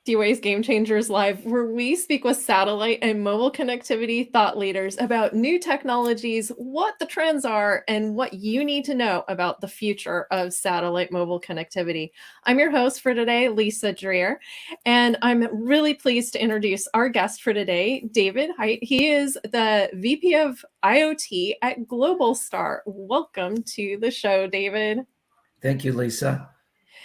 MSUA's Game Changers Live, where we speak with satellite and mobile connectivity thought leaders about new technologies, what the trends are, and what you need to know about the future of satellite mobile connectivity. I'm your host for today, Lisa Dreer, and I'm really pleased to introduce our guest for today, David Haight. He is the VP of IoT at Globalstar. Welcome to the show, David. Thank you, Lisa.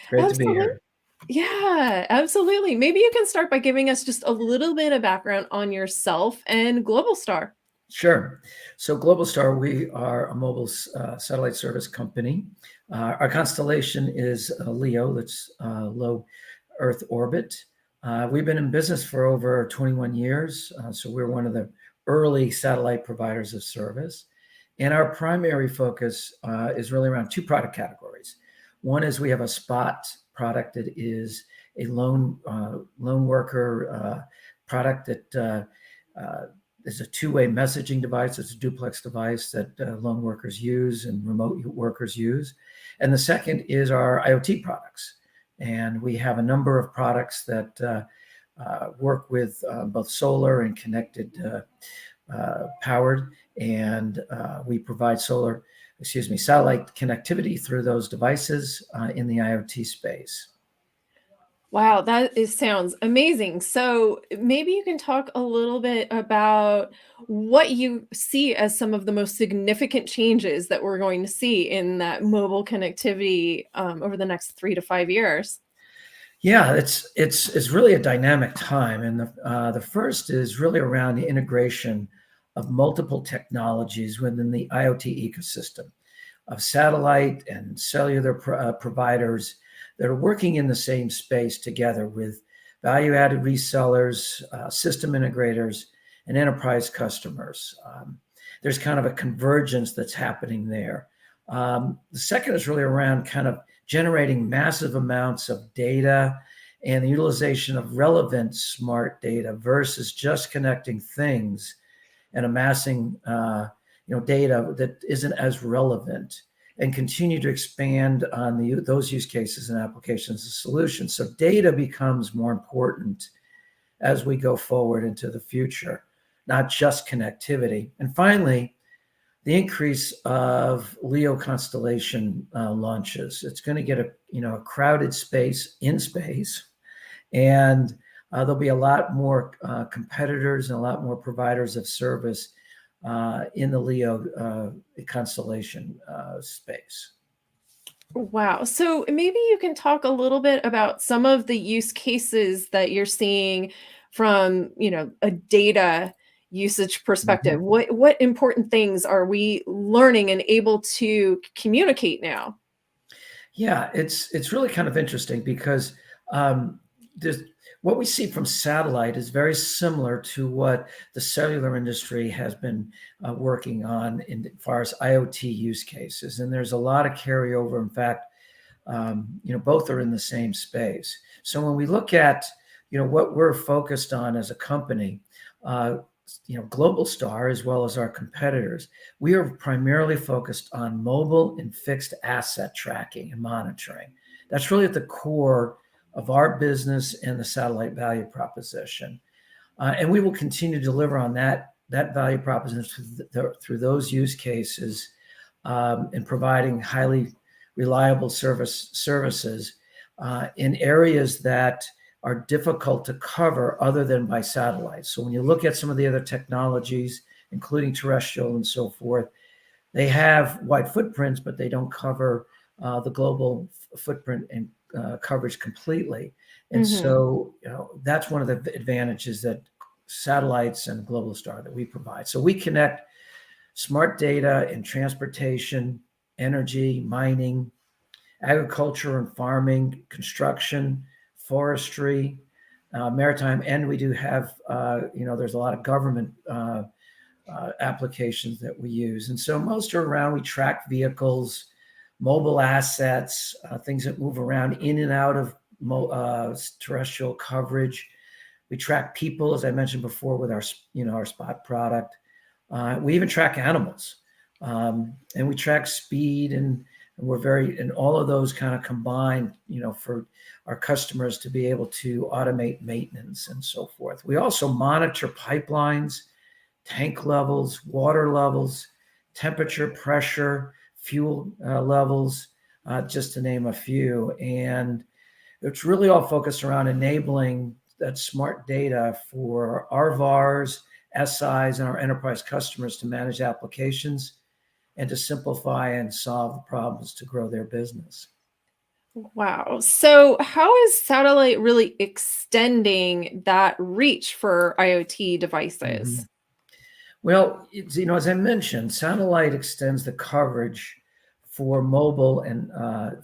It's great to be Absolutely. here. Yeah, absolutely. Maybe you can start by giving us just a little bit of background on yourself and Globalstar. Sure. So Globalstar, we are a mobile satellite service company. Our constellation is LEO, that's low Earth orbit. We've been in business for over 21 years, so we're one of the early satellite providers of service. And our primary focus is really around two product categories. One is we have a spot product that is a lone worker product that is a two-way messaging device. It's a duplex device that lone workers use and remote workers use. And the second is our IoT products. And we have a number of products that work with both solar and connected powered. And we provide satellite connectivity through those devices in the IoT space. Wow, sounds amazing. So maybe you can talk a little bit about what you see as some of the most significant changes that we're going to see in that mobile connectivity over the next 3 to 5 years. Yeah, it's really a dynamic time, and the first is really around the integration of multiple technologies within the IoT ecosystem of satellite and cellular providers that are working in the same space together with value-added resellers, system integrators, and enterprise customers. There's kind of a convergence that's happening there. The second is really around kind of generating massive amounts of data and the utilization of relevant smart data versus just connecting things and amassing data that isn't as relevant, and continue to expand on those use cases and applications and solutions. So data becomes more important as we go forward into the future, not just connectivity. And finally, the increase of LEO constellation launches. It's going to get a crowded space in space, and there'll be a lot more competitors and a lot more providers of service in the LEO constellation space. Wow. So maybe you can talk a little bit about some of the use cases that you're seeing from, a data usage perspective. Mm-hmm. What important things are we learning and able to communicate now? Yeah, it's really kind of interesting because what we see from satellite is very similar to what the cellular industry has been working on as far as IoT use cases. And there's a lot of carryover. In fact, both are in the same space. So when we look at, what we're focused on as a company, Globalstar, as well as our competitors, we are primarily focused on mobile and fixed asset tracking and monitoring. That's really at the core of our business and the satellite value proposition. And we will continue to deliver on that value proposition through those use cases and providing highly reliable services in areas that are difficult to cover other than by satellite. So when you look at some of the other technologies, including terrestrial and so forth, they have wide footprints, but they don't cover the global footprint and coverage completely. And so that's one of the advantages that satellites and Globalstar that we provide. So we connect smart data in transportation, energy, mining, agriculture and farming, construction, forestry, maritime, and we do have, there's a lot of government applications that we use. And so most are around, we track vehicles, mobile assets, things that move around in and out of terrestrial coverage. We track people, as I mentioned before, with our spot product. We even track animals, and we track speed and And and all of those kind of combined, for our customers to be able to automate maintenance and so forth. We also monitor pipelines, tank levels, water levels, temperature, pressure, fuel levels, just to name a few. And it's really all focused around enabling that smart data for our VARs, SIs, and our enterprise customers to manage applications and to simplify and solve the problems to grow their business. Wow. So, how is satellite really extending that reach for IoT devices? Mhm. Well, as I mentioned, satellite extends the coverage for mobile and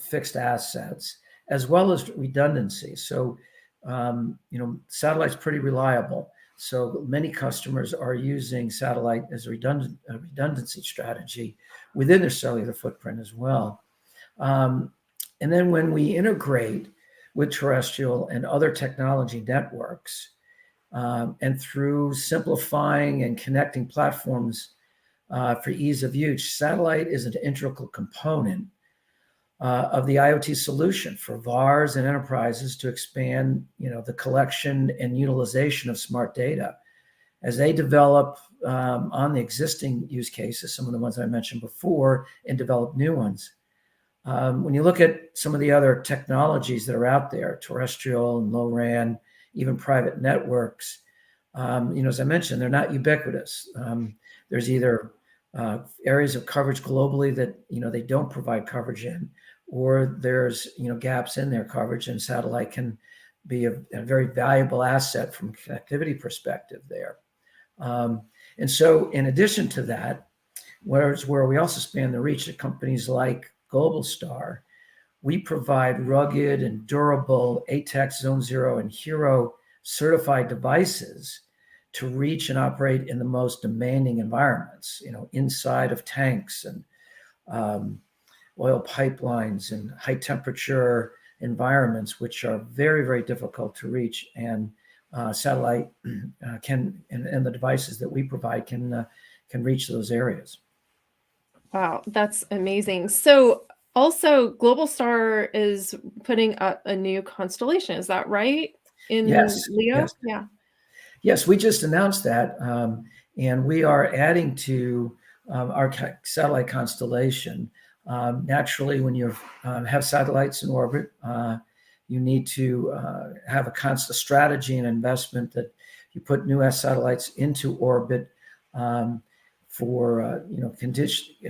fixed assets, as well as redundancy. So, satellite's pretty reliable. So many customers are using satellite as a redundancy strategy within their cellular footprint as well. Um, and then when we integrate with terrestrial and other technology networks, and through simplifying and connecting platforms for ease of use, satellite is an integral component of the IoT solution for VARs and enterprises to expand, the collection and utilization of smart data as they develop on the existing use cases, some of the ones I mentioned before, and develop new ones. When you look at some of the other technologies that are out there, terrestrial and low RAN, even private networks, as I mentioned, they're not ubiquitous. There's either areas of coverage globally that they don't provide coverage in, or there's gaps in their coverage, and satellite can be a very valuable asset from a connectivity perspective there. And so, in addition to that, where we also span the reach at companies like Globalstar, we provide rugged and durable ATEX, Zone Zero, and Hero certified devices to reach and operate in the most demanding environments, inside of tanks and oil pipelines and high temperature environments, which are very, very difficult to reach. And satellite and the devices that we provide can reach those areas. Wow, that's amazing. So, also, Globalstar is putting up a new constellation. Is that right? In Yes, yes. Leo? Yeah. Yes, we just announced that, and we are adding to our satellite constellation. Naturally, when you have satellites in orbit, you need to have a strategy and investment that you put new satellites into orbit for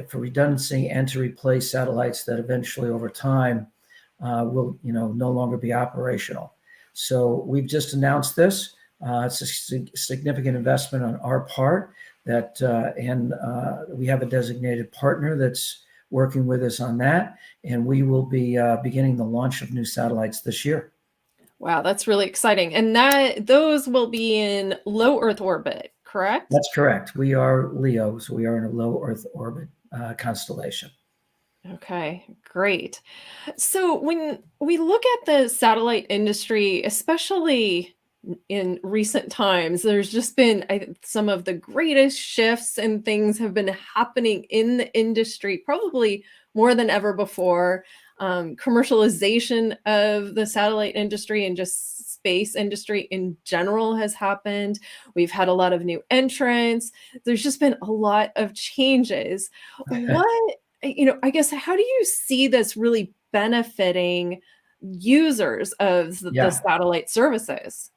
for redundancy and to replace satellites that eventually, over time, will no longer be operational. So we've just announced this. It's a significant investment on our part and we have a designated partner that's working with us on that. And we will be beginning the launch of new satellites this year. Wow, that's really exciting. And those will be in low Earth orbit, correct? That's correct. We are Leo, so we are in a low Earth orbit constellation. Okay, great. So when we look at the satellite industry, especially in recent times, there's just been some of the greatest shifts and things have been happening in the industry, probably more than ever before. Commercialization of the satellite industry and just space industry in general has happened. We've had a lot of new entrants. There's just been a lot of changes. What, I guess, how do you see this really benefiting users of the Yeah. satellite services?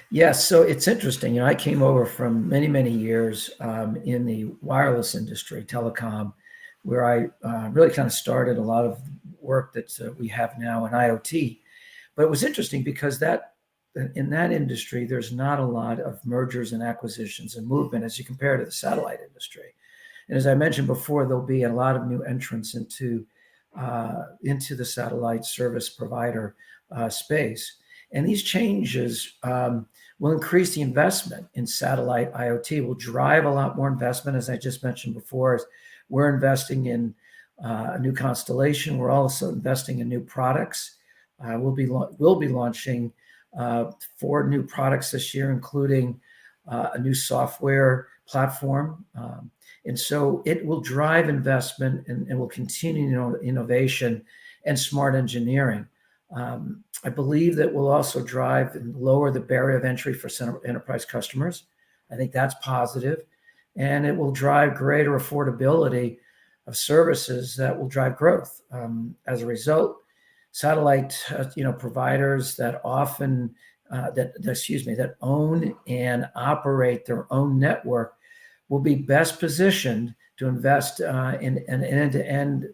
Yes, so it's interesting. I came over from many, many years in the wireless industry, telecom, where I really kind of started a lot of work that we have now in IoT. But it was interesting because in that industry, there's not a lot of mergers and acquisitions and movement as you compare to the satellite industry. And as I mentioned before, there'll be a lot of new entrants into the satellite service provider space. And these changes will increase the investment in satellite IoT, will drive a lot more investment, as I just mentioned before. We're investing in a new constellation. We're also investing in new products. We'll be launching 4 new products this year, including a new software platform. And so it will drive investment and will continue innovation and smart engineering. I believe that will also drive and lower the barrier of entry for enterprise customers. I think that's positive. And it will drive greater affordability of services that will drive growth. As a result, satellite providers that often that own and operate their own network will be best positioned to invest in end-to-end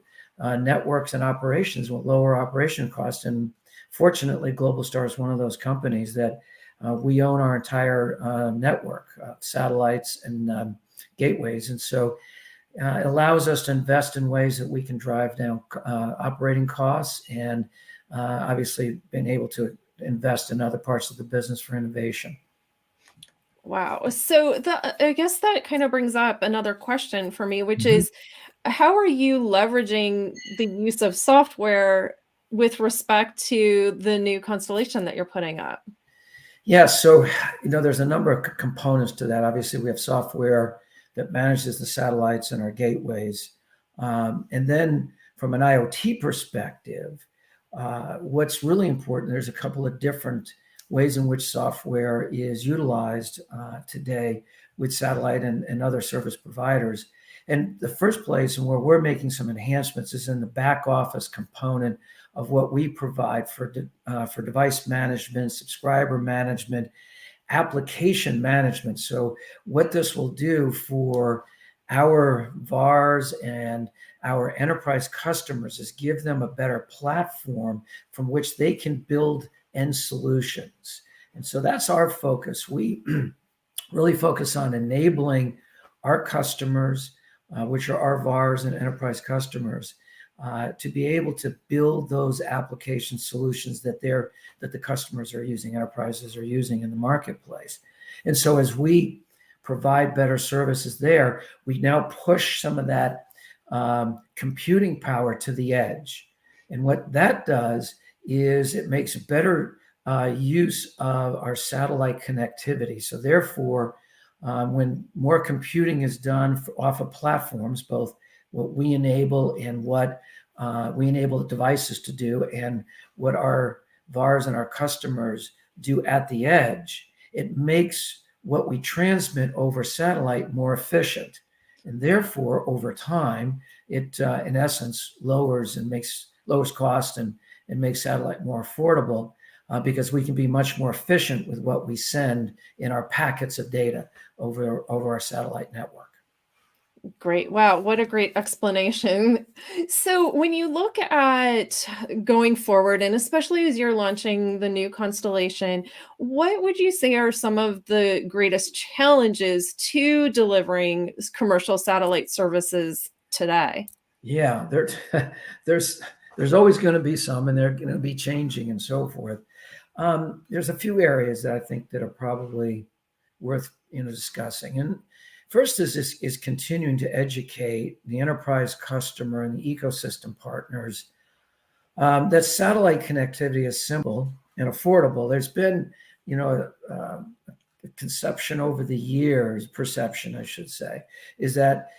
networks and operations with lower operation costs. And fortunately, Globalstar is one of those companies that we own our entire network, satellites and gateways. And so it allows us to invest in ways that we can drive down operating costs and obviously been able to invest in other parts of the business for innovation. Wow. So I guess that kind of brings up another question for me, which is, how are you leveraging the use of software with respect to the new constellation that you're putting up? Yeah, so there's a number of components to that. Obviously, we have software that manages the satellites and our gateways. And then from an IoT perspective, what's really important, there's a couple of different ways in which software is utilized today with satellite and other service providers. And the first place and where we're making some enhancements is in the back office component of what we provide for device management, subscriber management, application management. So what this will do for our VARs and our enterprise customers is give them a better platform from which they can build end solutions. And so that's our focus. We really focus on enabling our customers, which are our VARs and enterprise customers, to be able to build those application solutions that the customers are using, enterprises are using in the marketplace. And so as we provide better services there, we now push some of that computing power to the edge. And what that does is it makes better use of our satellite connectivity. So therefore, when more computing is done off of platforms, both what we enable and what we enable the devices to do and what our VARs and our customers do at the edge, it makes what we transmit over satellite more efficient. And therefore, over time, it in essence lowers cost and makes satellite more affordable because we can be much more efficient with what we send in our packets of data over our satellite network. Great. Wow, what a great explanation. So, when you look at going forward, and especially as you're launching the new constellation, what would you say are some of the greatest challenges to delivering commercial satellite services today? Yeah, there's always going to be some, and they're going to be changing and so forth. There's a few areas that I think that are probably worth discussing. And first is continuing to educate the enterprise customer and the ecosystem partners that satellite connectivity is simple and affordable. There's been, a conception over the years, perception, I should say, is that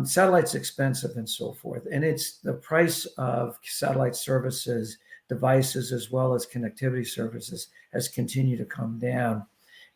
satellite's expensive and so forth. And it's the price of satellite services, devices, as well as connectivity services has continued to come down.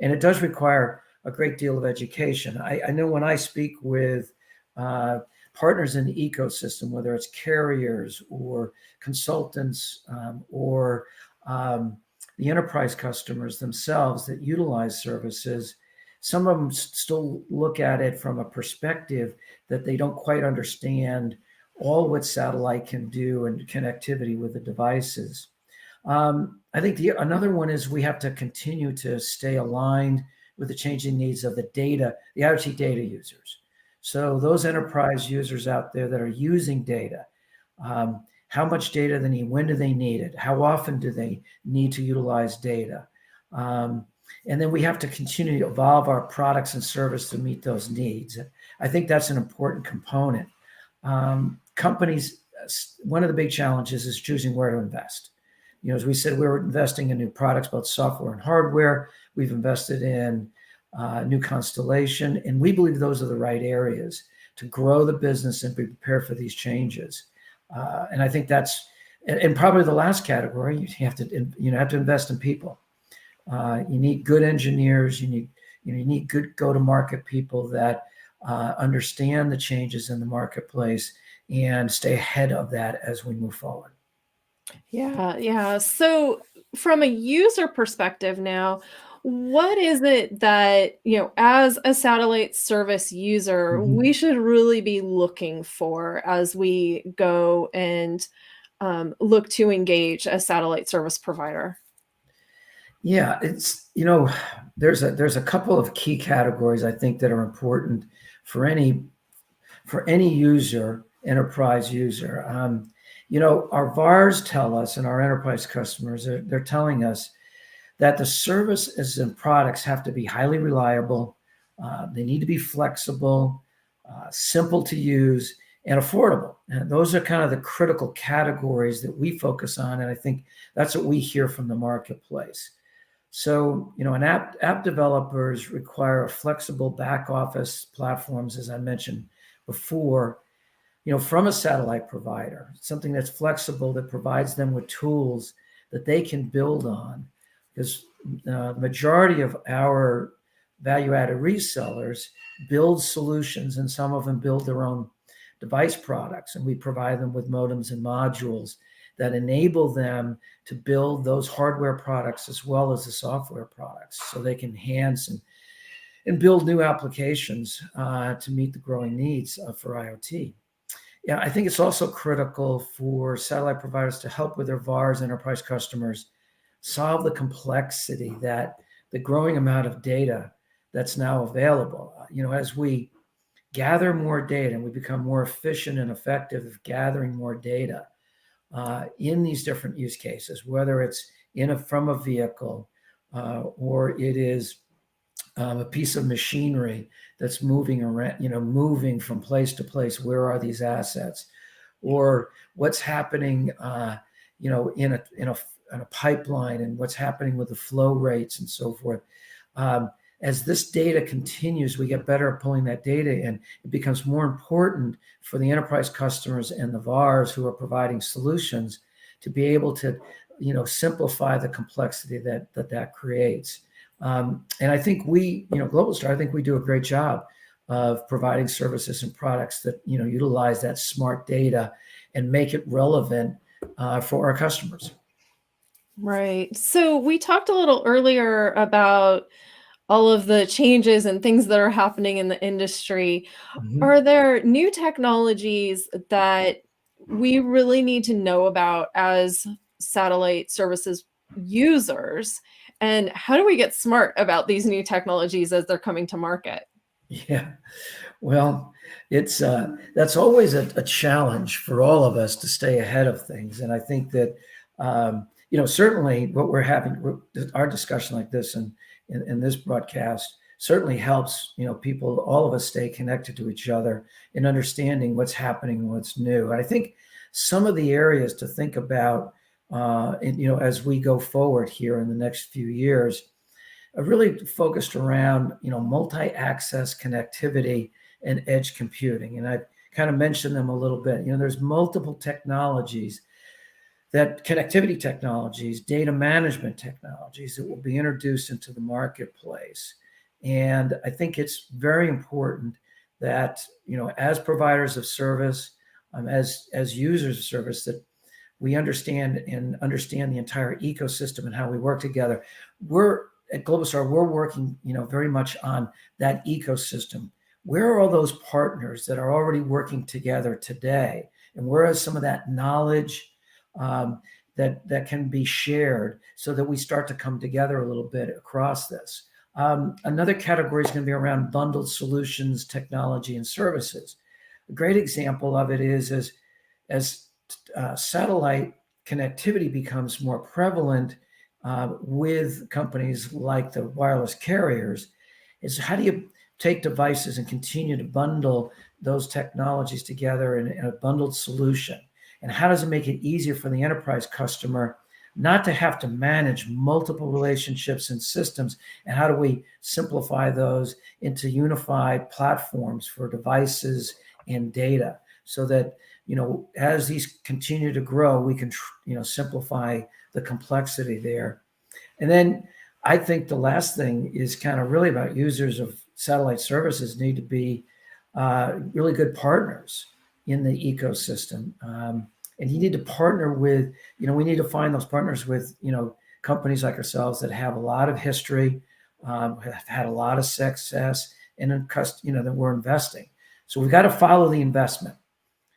And it does require a great deal of education. I know when I speak with partners in the ecosystem, whether it's carriers or consultants or the enterprise customers themselves that utilize services, some of them still look at it from a perspective that they don't quite understand all what satellite can do and connectivity with the devices. I think another one is we have to continue to stay aligned with the changing needs of the IoT data users. So those enterprise users out there that are using data, how much data they need, when do they need it, how often do they need to utilize data? And then we have to continue to evolve our products and service to meet those needs. I think that's an important component. Companies, one of the big challenges is choosing where to invest. As we said, we're investing in new products, both software and hardware. We've invested in new constellation. And we believe those are the right areas to grow the business and be prepared for these changes. And I think that's, and probably the last category, you have to invest in people. You need good engineers. You need good go-to-market people that understand the changes in the marketplace and stay ahead of that as we move forward. Yeah, yeah. So from a user perspective now, what is it that, as a satellite service user, Mhm. we should really be looking for as we go and look to engage a satellite service provider? Yeah, there's a couple of key categories I think that are important for any user, enterprise user. Our VARs tell us, and our enterprise customers, they're telling us that the services and products have to be highly reliable. They need to be flexible, simple to use, and affordable. And those are kind of the critical categories that we focus on. And I think that's what we hear from the marketplace. So, an app developers require flexible back office platforms, as I mentioned before, from a satellite provider, something that's flexible that provides them with tools that they can build on. Because the majority of our value-added resellers build solutions, and some of them build their own device products, and we provide them with modems and modules that enable them to build those hardware products as well as the software products, so they can enhance and build new applications to meet the growing needs for IoT. Yeah, I think it's also critical for satellite providers to help with their VARs, enterprise customers, solve the complexity that the growing amount of data that's now available. As we gather more data and we become more efficient and effective at gathering more data in these different use cases, whether it's from a vehicle or it is a piece of machinery that's moving around, moving from place to place. Where are these assets, or what's happening, in a pipeline, and what's happening with the flow rates and so forth. As this data continues, we get better at pulling that data in. It becomes more important for the enterprise customers and the VARs who are providing solutions to be able to, simplify the complexity that creates. And I think Globalstar, I think we do a great job of providing services and products that, utilize that smart data and make it relevant for our customers. Right. So we talked a little earlier about all of the changes and things that are happening in the industry. Mhm. Are there new technologies that we really need to know about as satellite services users? And how do we get smart about these new technologies as they're coming to market? Yeah. Well, it's that's always a challenge for all of us to stay ahead of things, and I think that certainly what we're having, our discussion like this and in this broadcast certainly helps people, all of us, stay connected to each other and understanding what's happening and what's new. And I think some of the areas to think about, as we go forward here in the next few years, are really focused around multi-access connectivity and edge computing. And I've kind of mentioned them a little bit. There's multiple technologies, that connectivity technologies, data management technologies that will be introduced into the marketplace. And I think it's very important that, as providers of service, as users of service, that we understand the entire ecosystem and how we work together. We're at Globalstar, we're working, very much on that ecosystem. Where are all those partners that are already working together today? And where is some of that knowledge that can be shared so that we start to come together a little bit across this? Another category is going to be around bundled solutions, technology, and services. A great example of it is as satellite connectivity becomes more prevalent with companies like the wireless carriers, is how do you take devices and continue to bundle those technologies together in a bundled solution? And how does it make it easier for the enterprise customer not to have to manage multiple relationships and systems, and how do we simplify those into unified platforms for devices and data, so that as these continue to grow, we can simplify the complexity there. And then I think the last thing is kind of really about users of satellite services need to be really good partners in the ecosystem. And you need to partner with, we need to find those partners with, companies like ourselves that have a lot of history, have had a lot of success, and that we're investing. So we've got to follow the investment.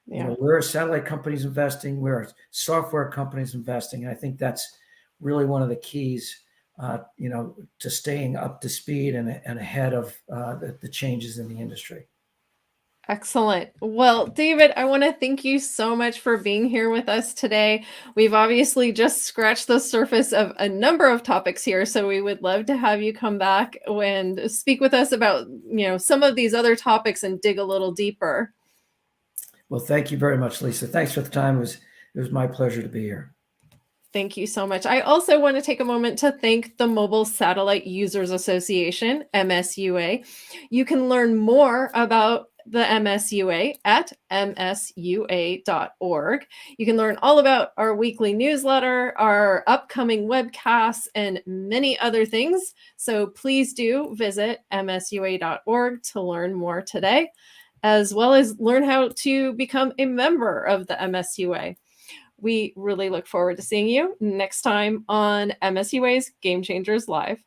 Yeah. Where are satellite companies investing? Where are software companies investing? And I think that's really one of the keys, to staying up to speed and ahead of the changes in the industry. Excellent. Well, David, I want to thank you so much for being here with us today. We've obviously just scratched the surface of a number of topics here, so we would love to have you come back and speak with us about, some of these other topics and dig a little deeper. Well, thank you very much, Lisa. Thanks for the time. It was my pleasure to be here. Thank you so much. I also want to take a moment to thank the Mobile Satellite Users Association, MSUA. You can learn more about the MSUA at msua.org. You can learn all about our weekly newsletter, our upcoming webcasts, and many other things. So please do visit msua.org to learn more today, as well as learn how to become a member of the MSUA. We really look forward to seeing you next time on MSUA's Game Changers Live.